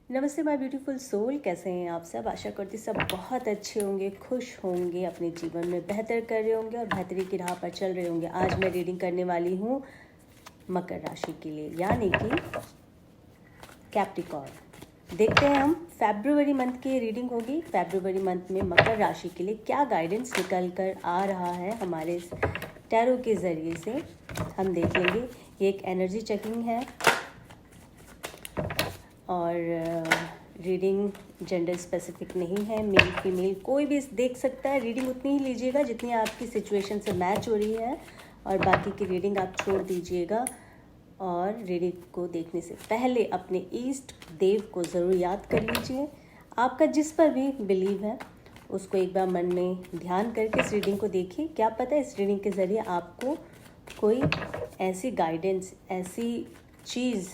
नमस्ते my beautiful soul, कैसे हैं आप सब। आशा करती सब बहुत अच्छे होंगे, खुश होंगे, अपने जीवन में बेहतर कर रहे होंगे और बेहतरी की राह पर चल रहे होंगे। आज मैं रीडिंग करने वाली हूँ मकर राशि के लिए, यानी कि कैप्रिकॉर्न। देखते हैं हम फरवरी मंथ की रीडिंग होगी। फरवरी मंथ में मकर राशि के लिए क्या गाइडेंस निकल कर आ रहा है हमारे टैरो के ज़रिए से हम देख लेंगे। ये एक एनर्जी चेकिंग है और रीडिंग जेंडर स्पेसिफिक नहीं है, मेल फीमेल कोई भी देख सकता है। रीडिंग उतनी ही लीजिएगा जितनी आपकी सिचुएशन से मैच हो रही है और बाकी की रीडिंग आप छोड़ दीजिएगा। और रीडिंग को देखने से पहले अपने ईष्ट देव को ज़रूर याद कर लीजिए। आपका जिस पर भी बिलीव है उसको एक बार मन में ध्यान करके इस रीडिंग को देखिए। क्या पता है इस रीडिंग के ज़रिए आपको कोई ऐसी गाइडेंस, ऐसी चीज़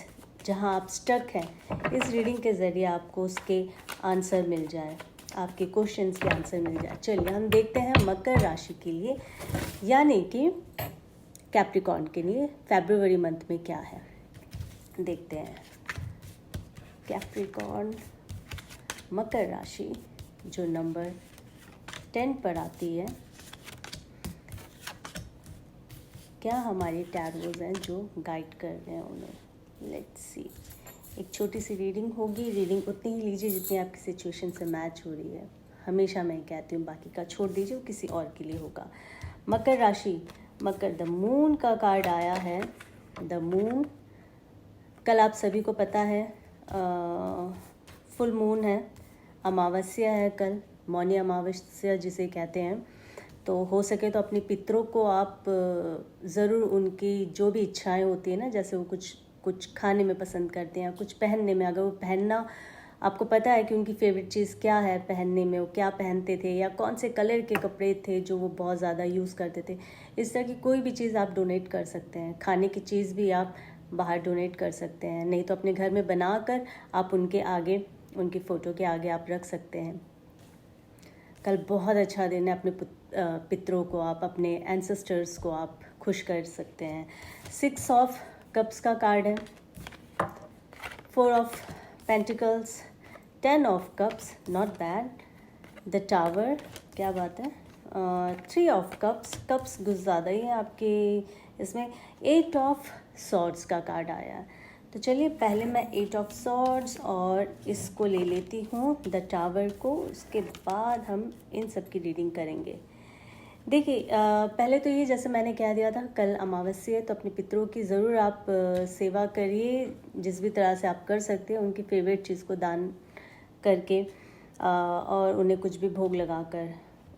जहां आप स्टक हैं, इस रीडिंग के ज़रिए आपको उसके आंसर मिल जाए, आपके क्वेश्चंस के आंसर मिल जाए। चलिए हम देखते हैं मकर राशि के लिए, यानी कि कैप्रिकॉर्न के लिए फरवरी मंथ में क्या है। देखते हैं कैप्रिकॉर्न मकर राशि जो नंबर 10 पर आती है, क्या हमारे टैरोज हैं जो गाइड कर रहे हैं उन्हें। Let's see. एक छोटी सी रीडिंग होगी। रीडिंग उतनी ही लीजिए जितनी आपकी सिचुएशन से मैच हो रही है। हमेशा मैं कहती हूँ बाकी का छोड़ दीजिए, किसी और के लिए होगा। मकर राशि, मकर द मून का कार्ड आया है। द मून, कल आप सभी को पता है फुल मून है, अमावस्या है कल, मौनी अमावस्या जिसे कहते हैं। तो हो सके तो अपने पितरों को आप ज़रूर उनकी जो भी इच्छाएं होती है ना, जैसे वो कुछ खाने में पसंद करते हैं, कुछ पहनने में, अगर वो पहनना आपको पता है कि उनकी फेवरेट चीज़ क्या है, पहनने में वो क्या पहनते थे या कौन से कलर के कपड़े थे जो वो बहुत ज़्यादा यूज़ करते थे, इस तरह की कोई भी चीज़ आप डोनेट कर सकते हैं। खाने की चीज़ भी आप बाहर डोनेट कर सकते हैं, नहीं तो अपने घर में बना कर आप उनके आगे, उनकी फ़ोटो के आगे आप रख सकते हैं। कल बहुत अच्छा दिन है, अपने पितरों को आप, अपने एंसेस्टर्स को आप खुश कर सकते हैं। 6 ऑफ कप्स का कार्ड है, 4 of pentacles, 10 of cups, not bad. The tower, क्या बात है। 3 ऑफ कप्स, कप्स कुछ ज़्यादा ही है आपके इसमें। 8 ऑफ सॉर्ड्स का कार्ड आया है। तो चलिए पहले मैं 8 ऑफ सॉर्ड्स और इसको ले लेती हूँ, द टावर को। उसके बाद हम इन सब की रीडिंग करेंगे। देखिए पहले तो ये, जैसे मैंने कह दिया था, कल अमावस्या है तो अपने पितरों की ज़रूर आप सेवा करिए, जिस भी तरह से आप कर सकते हैं। उनकी फेवरेट चीज़ को दान करके और उन्हें कुछ भी भोग लगा कर।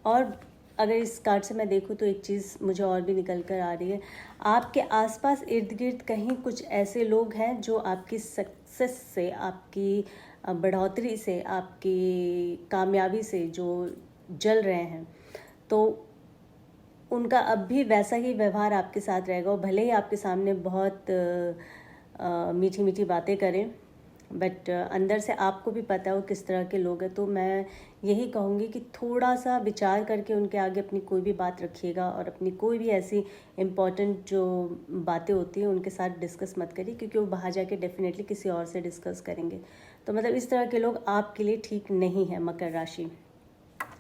और अगर इस कार्ड से मैं देखूँ तो एक चीज़ मुझे और भी निकल कर आ रही है, आपके आसपास इर्द गिर्द कहीं कुछ ऐसे लोग हैं जो आपकी सक्सेस से, आपकी बढ़ोतरी से, आपकी कामयाबी से जो जल रहे हैं, तो उनका अब भी वैसा ही व्यवहार आपके साथ रहेगा। और भले ही आपके सामने बहुत मीठी मीठी बातें करें, बट अंदर से आपको भी पता है वो किस तरह के लोग हैं। तो मैं यही कहूँगी कि थोड़ा सा विचार करके उनके आगे अपनी कोई भी बात रखिएगा और अपनी कोई भी ऐसी इम्पॉर्टेंट जो बातें होती हैं उनके साथ डिस्कस मत करिए, क्योंकि वो बाहर जाके डेफिनेटली किसी और से डिस्कस करेंगे। तो मतलब इस तरह के लोग आपके लिए ठीक नहीं है। मकर राशि,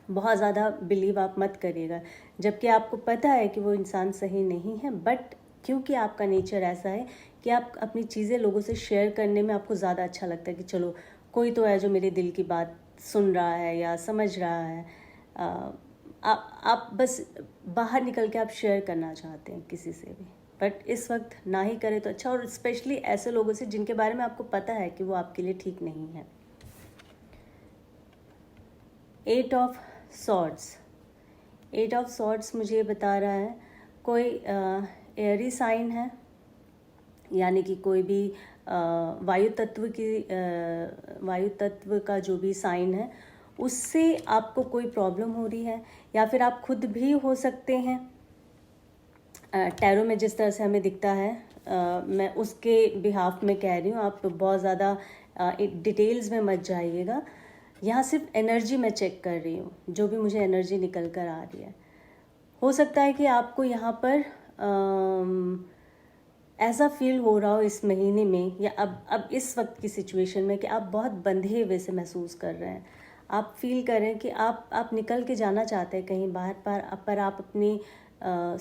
बहुत ज़्यादा बिलीव आप मत करिएगा, जबकि आपको पता है कि वो इंसान सही नहीं है, बट क्योंकि आपका नेचर ऐसा है कि आप अपनी चीज़ें लोगों से शेयर करने में आपको ज़्यादा अच्छा लगता है कि चलो कोई तो है जो मेरे दिल की बात सुन रहा है या समझ रहा है। आप बस बाहर निकल के आप शेयर करना चाहते हैं किसी से भी, बट इस वक्त ना ही करें तो अच्छा। और स्पेशली ऐसे लोगों से जिनके बारे में आपको पता है कि वो आपके लिए ठीक नहीं है। 8 ऑफ सॉर्ड्स, 8 ऑफ सॉर्ड्स मुझे बता रहा है कोई एयरी साइन है, यानी कि कोई भी वायु तत्व की, वायु तत्व का जो भी साइन है उससे आपको कोई प्रॉब्लम हो रही है, या फिर आप खुद भी हो सकते हैं। टैरो में जिस तरह से हमें दिखता है, मैं उसके बिहाफ में कह रही हूँ, आप बहुत ज़्यादा डिटेल्स में मत जाइएगा। यहाँ सिर्फ एनर्जी मैं चेक कर रही हूँ, जो भी मुझे एनर्जी निकल कर आ रही है। हो सकता है कि आपको यहाँ पर ऐसा फील हो रहा हो इस महीने में या अब इस वक्त की सिचुएशन में कि आप बहुत बंधे हुए से महसूस कर रहे हैं, आप फील कर रहे हैं कि आप निकल के जाना चाहते हैं कहीं बाहर, पर आप अपनी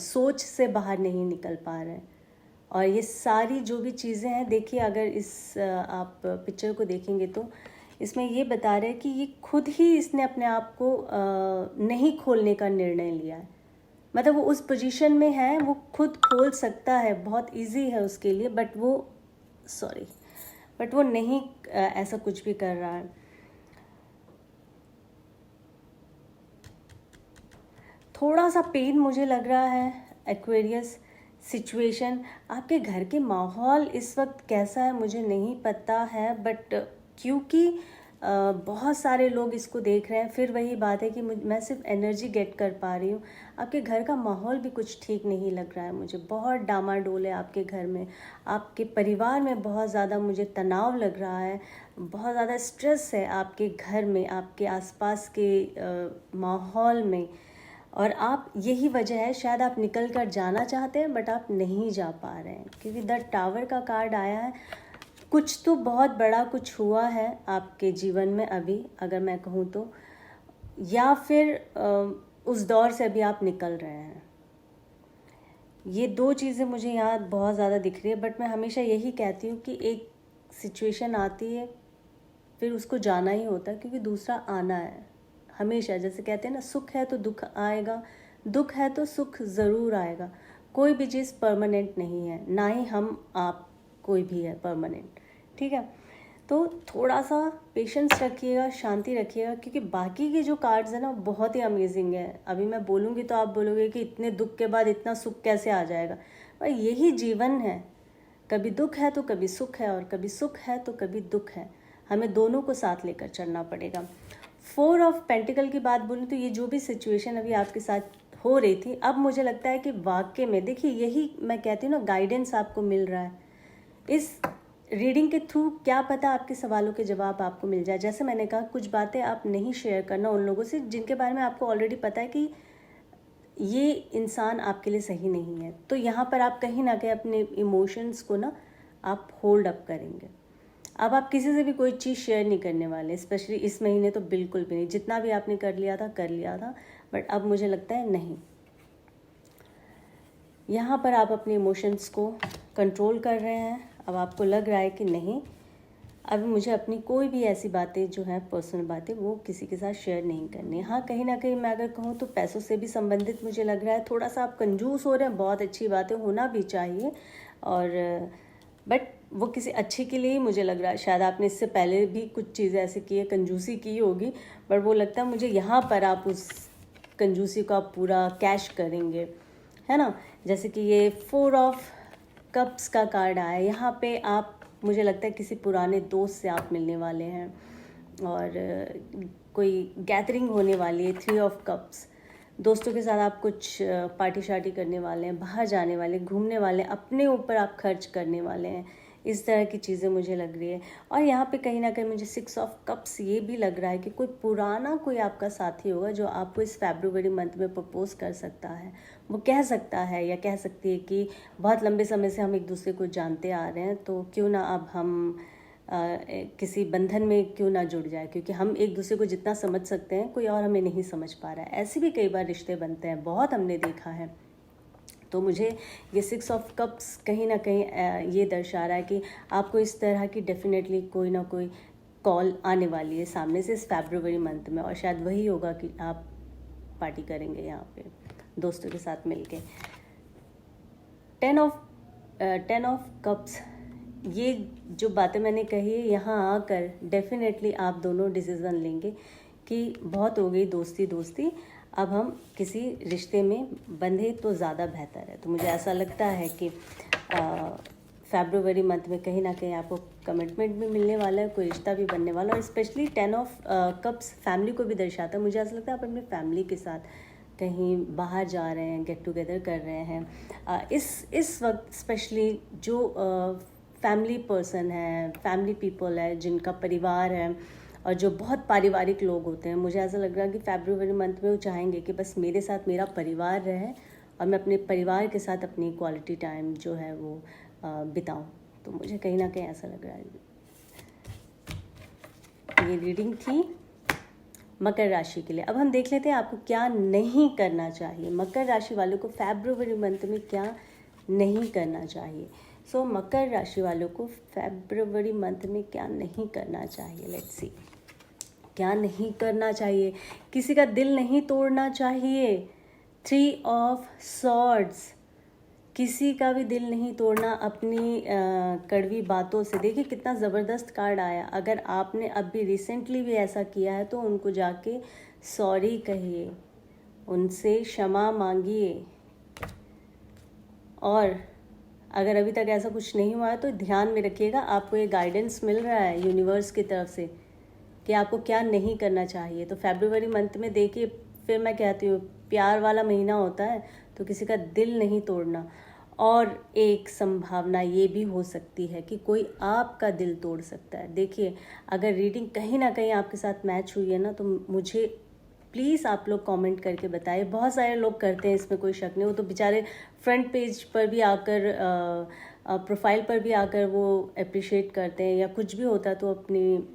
सोच से बाहर नहीं निकल पा रहे हैं। और ये सारी जो भी चीज़ें हैं, देखिए अगर आप पिक्चर को देखेंगे तो इसमें ये बता रहे हैं कि ये खुद ही इसने अपने आप को नहीं खोलने का निर्णय लिया है। मतलब वो उस पोजीशन में है, वो खुद खोल सकता है, बहुत इजी है उसके लिए, बट वो नहीं ऐसा कुछ भी कर रहा है। थोड़ा सा पेन मुझे लग रहा है एक्वेरियस। सिचुएशन, आपके घर के माहौल इस वक्त कैसा है मुझे नहीं पता है, बट क्योंकि बहुत सारे लोग इसको देख रहे हैं, फिर वही बात है कि मैं सिर्फ एनर्जी गेट कर पा रही हूँ। आपके घर का माहौल भी कुछ ठीक नहीं लग रहा है मुझे, बहुत डामाडोल है आपके घर में, आपके परिवार में बहुत ज़्यादा मुझे तनाव लग रहा है, बहुत ज़्यादा स्ट्रेस है आपके घर में, आपके आसपास के माहौल में। और आप, यही वजह है शायद आप निकल कर जाना चाहते हैं बट आप नहीं जा पा रहे हैं, क्योंकि द टावर का कार्ड आया है। कुछ तो बहुत बड़ा कुछ हुआ है आपके जीवन में अभी, अगर मैं कहूँ तो, या फिर उस दौर से अभी आप निकल रहे हैं। ये दो चीज़ें मुझे यहाँ बहुत ज़्यादा दिख रही है, बट मैं हमेशा यही कहती हूँ कि एक सिचुएशन आती है फिर उसको जाना ही होता है, क्योंकि दूसरा आना है हमेशा। जैसे कहते हैं ना, सुख है तो दुख आएगा, दुख है तो सुख ज़रूर आएगा। कोई भी चीज़ परमानेंट नहीं है, ना ही हम आप कोई भी है परमानेंट, ठीक है। तो थोड़ा सा पेशेंस रखिएगा, शांति रखिएगा, क्योंकि बाकी के जो कार्ड्स हैं ना बहुत ही अमेजिंग है। अभी मैं बोलूँगी तो आप बोलोगे कि इतने दुख के बाद इतना सुख कैसे आ जाएगा, और यही जीवन है, कभी दुख है तो कभी सुख है, और कभी सुख है तो कभी दुख है, हमें दोनों को साथ लेकर चलना पड़ेगा। 4 ऑफ पेंटिकल की बात बोलूँ तो ये जो भी सिचुएशन अभी आपके साथ हो रही थी, अब मुझे लगता है कि वाकई में, देखिए यही मैं कहती हूँ ना, गाइडेंस आपको मिल रहा है इस रीडिंग के थ्रू। क्या पता आपके सवालों के जवाब आपको मिल जाए। जैसे मैंने कहा, कुछ बातें आप नहीं शेयर करना उन लोगों से जिनके बारे में आपको ऑलरेडी पता है कि ये इंसान आपके लिए सही नहीं है। तो यहाँ पर आप कहीं ना कहीं अपने इमोशंस को ना आप होल्ड अप करेंगे। अब आप किसी से भी कोई चीज़ शेयर नहीं करने वाले, स्पेशली इस महीने तो बिल्कुल भी नहीं। जितना भी आपने कर लिया था, बट अब मुझे लगता है नहीं। यहाँ पर आप अपने इमोशंस को कंट्रोल कर रहे हैं। अब आपको लग रहा है कि नहीं, अब मुझे अपनी कोई भी ऐसी बातें जो हैं, पर्सनल बातें, वो किसी के साथ शेयर नहीं करनी। हाँ, कहीं ना कहीं मैं अगर कहूँ तो पैसों से भी संबंधित मुझे लग रहा है। थोड़ा सा आप कंजूस हो रहे हैं, बहुत अच्छी बातें होना भी चाहिए, और बट वो किसी अच्छे के लिए ही मुझे लग रहा है। शायद आपने इससे पहले भी कुछ चीज़ें ऐसे की है, कंजूसी की होगी, बट वो लगता है मुझे यहाँ पर आप उस कंजूसी को आप पूरा कैश करेंगे, है ना। जैसे कि ये 4 ऑफ कप्स का कार्ड आया है, यहाँ पे आप, मुझे लगता है किसी पुराने दोस्त से आप मिलने वाले हैं, और कोई गैदरिंग होने वाली है। 3 ऑफ कप्स, दोस्तों के साथ आप कुछ पार्टी शार्टी करने वाले हैं, बाहर जाने वाले, घूमने वाले, अपने ऊपर आप खर्च करने वाले हैं, इस तरह की चीज़ें मुझे लग रही है। और यहाँ पे कहीं ना कहीं मुझे 6 ऑफ कप्स ये भी लग रहा है कि कोई पुराना, कोई आपका साथी होगा जो आपको इस फरवरी मंथ में प्रपोज कर सकता है। वो कह सकता है या कह सकती है कि बहुत लंबे समय से हम एक दूसरे को जानते आ रहे हैं, तो क्यों ना अब हम किसी बंधन में क्यों ना जुड़ जाए, क्योंकि हम एक दूसरे को जितना समझ सकते हैं कोई और हमें नहीं समझ पा रहा है। ऐसे भी कई बार रिश्ते बनते हैं, बहुत हमने देखा है। तो मुझे ये 6 ऑफ कप्स कहीं ना कहीं ये दर्शा रहा है कि आपको इस तरह की डेफिनेटली कोई ना कोई कॉल आने वाली है सामने से इस फरवरी मंथ में, और शायद वही होगा कि आप पार्टी करेंगे यहाँ पे दोस्तों के साथ मिलके। 10 ऑफ कप्स, ये जो बातें मैंने कही है, यहाँ आकर डेफिनेटली आप दोनों डिसीज़न लेंगे कि बहुत हो गई दोस्ती, अब हम किसी रिश्ते में बंधे तो ज़्यादा बेहतर है। तो मुझे ऐसा लगता है कि फरवरी मंथ में कहीं ना कहीं आपको कमिटमेंट भी मिलने वाला है, कोई रिश्ता भी बनने वाला है। और स्पेशली 10 ऑफ कप्स फैमिली को भी दर्शाता है। मुझे ऐसा लगता है आप अपनी फैमिली के साथ कहीं बाहर जा रहे हैं, गेट टुगेदर कर रहे हैं। इस वक्त स्पेशली जो फैमिली पर्सन है, फैमिली पीपल है, जिनका परिवार है, और जो बहुत पारिवारिक लोग होते हैं, मुझे ऐसा लग रहा है कि फरवरी मंथ में वो चाहेंगे कि बस मेरे साथ मेरा परिवार रहे, और मैं अपने परिवार के साथ अपनी क्वालिटी टाइम जो है वो बिताऊं। तो मुझे कहीं ना कहीं ऐसा लग रहा है। ये रीडिंग थी मकर राशि के लिए। अब हम देख लेते हैं आपको क्या नहीं करना चाहिए। मकर राशि वालों को फरवरी मंथ में क्या नहीं करना चाहिए। सो मकर राशि वालों को फरवरी मंथ में क्या नहीं करना चाहिए। लेट्स सी क्या नहीं करना चाहिए। किसी का दिल नहीं तोड़ना चाहिए। 3 ऑफ सॉर्ड्स, किसी का भी दिल नहीं तोड़ना अपनी कड़वी बातों से। देखिए कितना ज़बरदस्त कार्ड आया। अगर आपने अभी रिसेंटली भी ऐसा किया है तो उनको जाके सॉरी कहिए, उनसे क्षमा मांगिए। और अगर अभी तक ऐसा कुछ नहीं हुआ है तो ध्यान में रखिएगा, आपको ये गाइडेंस मिल रहा है यूनिवर्स की तरफ से कि आपको क्या नहीं करना चाहिए। तो फरवरी मंथ में देखिए, फिर मैं कहती हूँ प्यार वाला महीना होता है तो किसी का दिल नहीं तोड़ना। और एक संभावना ये भी हो सकती है कि कोई आपका दिल तोड़ सकता है। देखिए अगर रीडिंग कहीं ना कहीं आपके साथ मैच हुई है ना तो मुझे प्लीज़ आप लोग कमेंट करके बताइए। बहुत सारे लोग करते हैं, इसमें कोई शक नहीं। वो तो बेचारे फ्रंट पेज पर भी आकर प्रोफाइल पर भी आकर वो अप्रिशिएट करते हैं, या कुछ भी होता है तो अपनी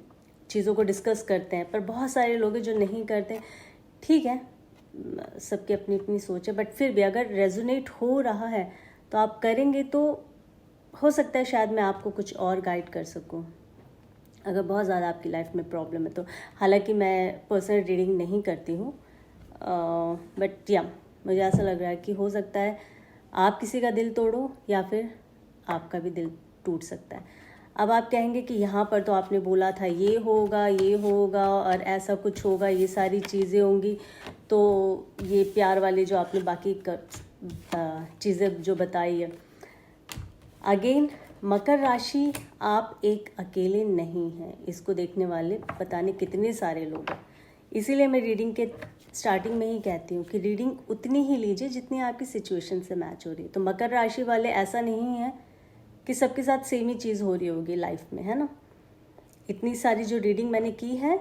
चीज़ों को डिस्कस करते हैं। पर बहुत सारे लोग हैं जो नहीं करते। ठीक है, सबकी अपनी अपनी सोच है, बट फिर भी अगर रेजोनेट हो रहा है तो आप करेंगे तो हो सकता है शायद मैं आपको कुछ और गाइड कर सकूं, अगर बहुत ज़्यादा आपकी लाइफ में प्रॉब्लम है तो। हालांकि मैं पर्सनल रीडिंग नहीं करती हूँ, बट या मुझे ऐसा लग रहा है कि हो सकता है आप किसी का दिल तोड़ो या फिर आपका भी दिल टूट सकता है। अब आप कहेंगे कि यहाँ पर तो आपने बोला था ये होगा और ऐसा कुछ होगा, ये सारी चीज़ें होंगी, तो ये प्यार वाले जो आपने बाकी चीज़ें जो बताई है। अगेन मकर राशि, आप एक अकेले नहीं हैं। इसको देखने वाले पता नहीं कितने सारे लोग हैं। इसीलिए मैं रीडिंग के स्टार्टिंग में ही कहती हूँ कि रीडिंग उतनी ही लीजिए जितनी आपकी सिचुएशन से मैच हो रही है। तो मकर राशि वाले ऐसा नहीं है कि सबके साथ सेम ही चीज़ हो रही होगी लाइफ में, है ना। इतनी सारी जो रीडिंग मैंने की है,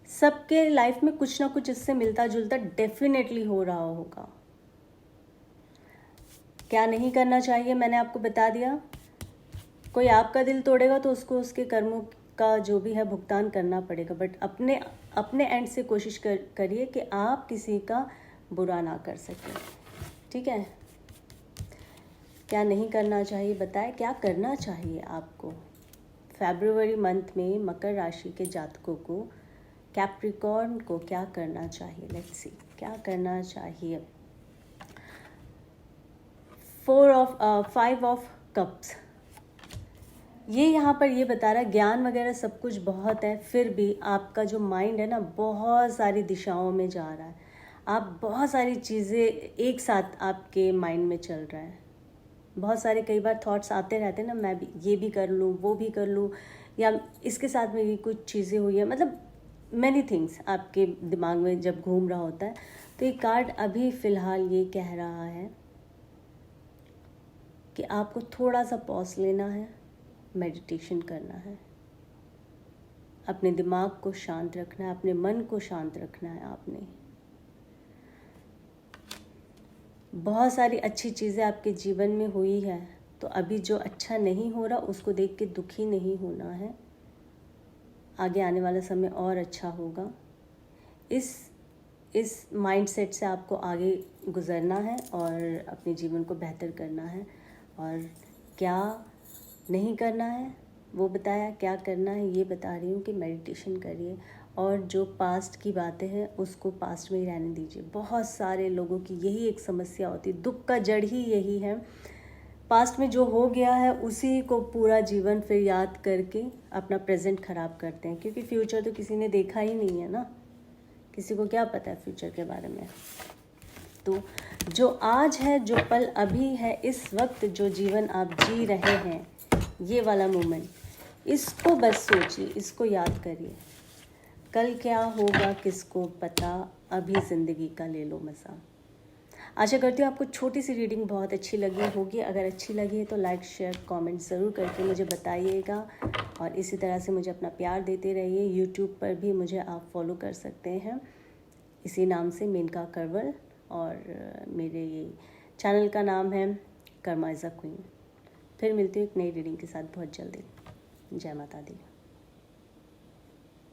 सबके लाइफ में कुछ ना कुछ इससे मिलता जुलता डेफिनेटली हो रहा होगा। क्या नहीं करना चाहिए मैंने आपको बता दिया। कोई आपका दिल तोड़ेगा तो उसको उसके कर्मों का जो भी है भुगतान करना पड़ेगा, बट अपने एंड से कोशिश करिए कि आप किसी का बुरा ना कर सकें। ठीक है, क्या नहीं करना चाहिए बताएं, क्या करना चाहिए आपको। फरवरी मंथ में मकर राशि के जातकों को, कैप्रिकॉर्न को क्या करना चाहिए। लेट्स सी क्या करना चाहिए। 5 ऑफ कप्स, ये यहाँ पर ये बता रहा है ज्ञान वगैरह सब कुछ बहुत है, फिर भी आपका जो माइंड है ना बहुत सारी दिशाओं में जा रहा है। आप बहुत सारी चीज़ें एक साथ आपके माइंड में चल रहा है। बहुत सारे कई बार थॉट्स आते रहते हैं ना, मैं भी ये भी कर लूँ, वो भी कर लूँ, या इसके साथ में ये कुछ चीज़ें हुई है, मतलब मैनी थिंग्स आपके दिमाग में जब घूम रहा होता है। तो ये कार्ड अभी फ़िलहाल ये कह रहा है कि आपको थोड़ा सा पॉज लेना है, मेडिटेशन करना है, अपने दिमाग को शांत रखना है, अपने मन को शांत रखना है। आपने बहुत सारी अच्छी चीज़ें आपके जीवन में हुई है, तो अभी जो अच्छा नहीं हो रहा उसको देख के दुखी नहीं होना है। आगे आने वाला समय और अच्छा होगा। इस माइंडसेट से आपको आगे गुजरना है और अपने जीवन को बेहतर करना है। और क्या नहीं करना है वो बताया, क्या करना है ये बता रही हूँ कि मेडिटेशन करिए, और जो पास्ट की बातें हैं उसको पास्ट में ही रहने दीजिए। बहुत सारे लोगों की यही एक समस्या होती है, दुख का जड़ ही यही है। पास्ट में जो हो गया है उसी को पूरा जीवन फिर याद करके अपना प्रेजेंट ख़राब करते हैं, क्योंकि फ्यूचर तो किसी ने देखा ही नहीं है ना, किसी को क्या पता है फ्यूचर के बारे में। तो जो आज है, जो पल अभी है, इस वक्त जो जीवन आप जी रहे हैं, ये वाला मोमेंट, इसको बस सोचिए, इसको याद करिए। कल क्या होगा किसको पता, अभी ज़िंदगी का ले लो मज़ा। आशा करती हूँ आपको छोटी सी रीडिंग बहुत अच्छी लगी होगी। अगर अच्छी लगी है तो लाइक शेयर कमेंट ज़रूर करके मुझे बताइएगा, और इसी तरह से मुझे अपना प्यार देते रहिए। यूट्यूब पर भी मुझे आप फॉलो कर सकते हैं इसी नाम से, मेनका करवल, और मेरे ये चैनल का नाम है कर्मा इज़ अ क्वीन। फिर मिलती हूँ एक नई रीडिंग के साथ बहुत जल्दी। जय माता दी।